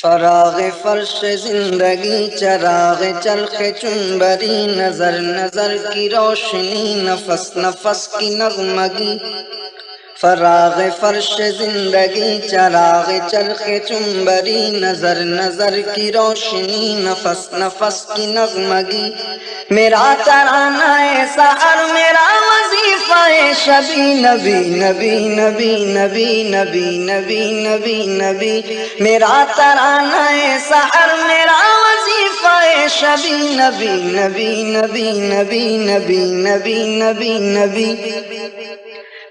فراغ فرش زندگی چراغ چرخ چنبری نظر نظر کی روشنی نفس نفس کی نغمگی فراغ فرش زندگی چراغ چرخ چنبری نظر نظر کی روشنی نفس نفس کی نغمگی میرا ترانہ سحر میرا وظیفہ شبی نبی نبی نبی نبی نبی نبی نبی نبی میرا ترانہ سحر میرا وظیفہ شبی نبی نبی نبی نبی نبی نبی نبی نبی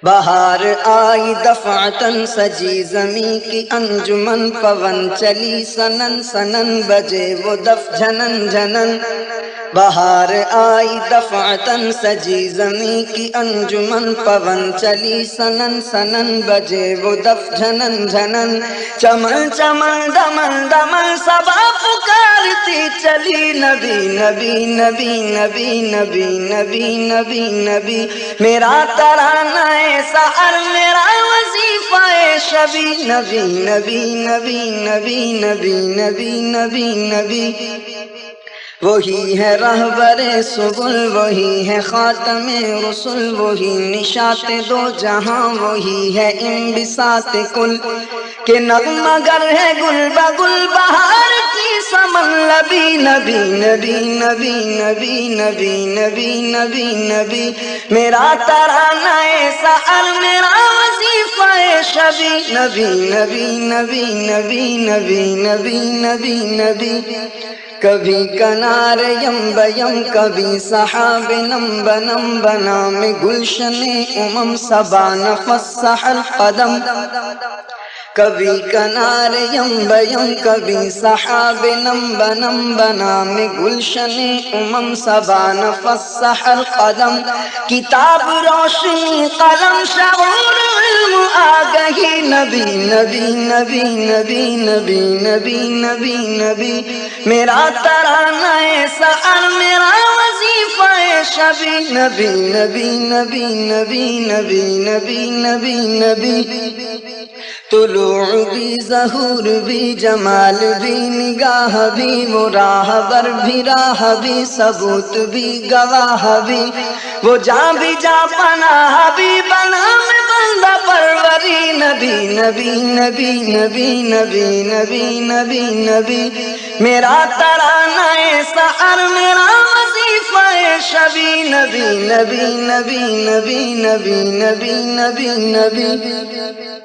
بہار آئی دفعتاً سجی زمیں کی انجمن پون چلی سنن سنن بجے وہ دف جھنن جھنن بہار آئی دفعتاً سجی زمیں کی انجمن پون چلی سنن سنن بجے وہ دف جھنن جھنن چمن چمن دمن دمن صبا پکارتی چلی نبی نبی نبی نبی نبی نبی نبی نبی میرا ترانہ سحر میرا وظیفہ شبی نبی نبی نبی نبی نبی نبی نبی نبی وہی ہے رہبر سبل وہی ہے خاتم رسل وہی نشاط دو جہاں وہی ہے انبساط کل کہ نغمہ گر ہے گل بگل بہار کی سمن لبی نبی نبی نبی نبی نبی نبی نبی نبی میرا ترانہ سحر میرا وظیفہ شبی نبی نبی نبی نبی نبی نبی نبی نبی کبھی کنار یم بیم کبھی سحاب نم بنم بنام گلشن امم سبا نفس سحر قدم کبھی کنار یم بیم کبھی سحاب نم بنم بنام گلشن امم سبا نفس سحر قدم کتاب روشنی قلم شعور علم آگہی نبی نبی نبی نبی نبی نبی نبی نبی میرا ترانہ سحر میرا وظیفہ شبی نبی نبی نبی نبی نبی نبی نبی نبی طلوع بھی ظہور بھی جمال بھی نگاہ بھی وہ راہبر بھی راہ بھی ثبوت بھی گواہ بھی وہ جاں بھی جا پناہ بھی بنا میں بندہ پروری نبی نبی نبی نبی نبی نبی نبی نبی میرا ترانہ سحر میرا وظیفہ شبی نبی نبی نبی نبی نبی نبی نبی نبی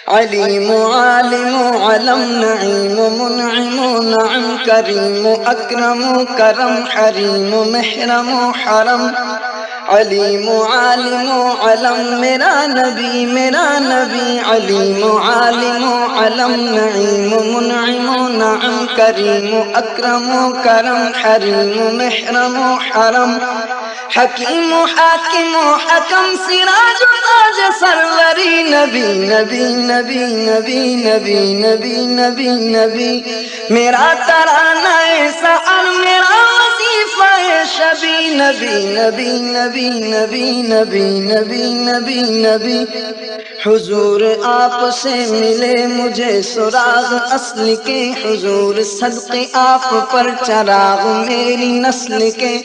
علیم عالم علم نعیم منعم نعم کریم اکرم کرم حریم محرم حرم علیم عالم علم میرا نبی علیم عالم علم نعیم منعم نعم کریم اکرم کرم حریم محرم حرم حکیم حاکم حکم سراج تاج سروری نبی نبی نبی نبی نبی نبی نبی نبی میرا ترانہ سحر میرا وظیفہ شبی نبی نبی نبی نبی نبی نبی نبی نبی حضور آپ سے ملے مجھے سراغ اصل کے حضور صدقے آپ پر چراغ میری نسل کے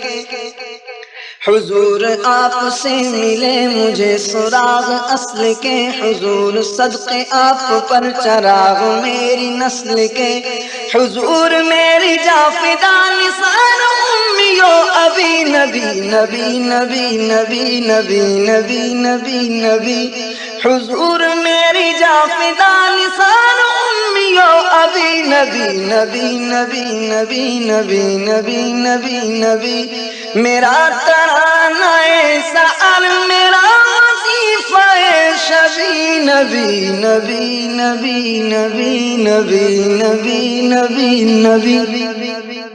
حضور آپ سے ملے مجھے سراغ اصل کے حضور صدقے آپ پر چراغ میری نسل کے حضور میری جاں فدا نثار امیو ابی نبی نبی نبی نبی نبی نبی نبی نبی حضور میری جاں فدا نثار امیو ابی نبی نبی نبی نبی نبی نبی نبی نبی میرا ترانہ سحر میرا وظیفہ شبی نبی نبی نبی نبی نبی نبی نبی نبی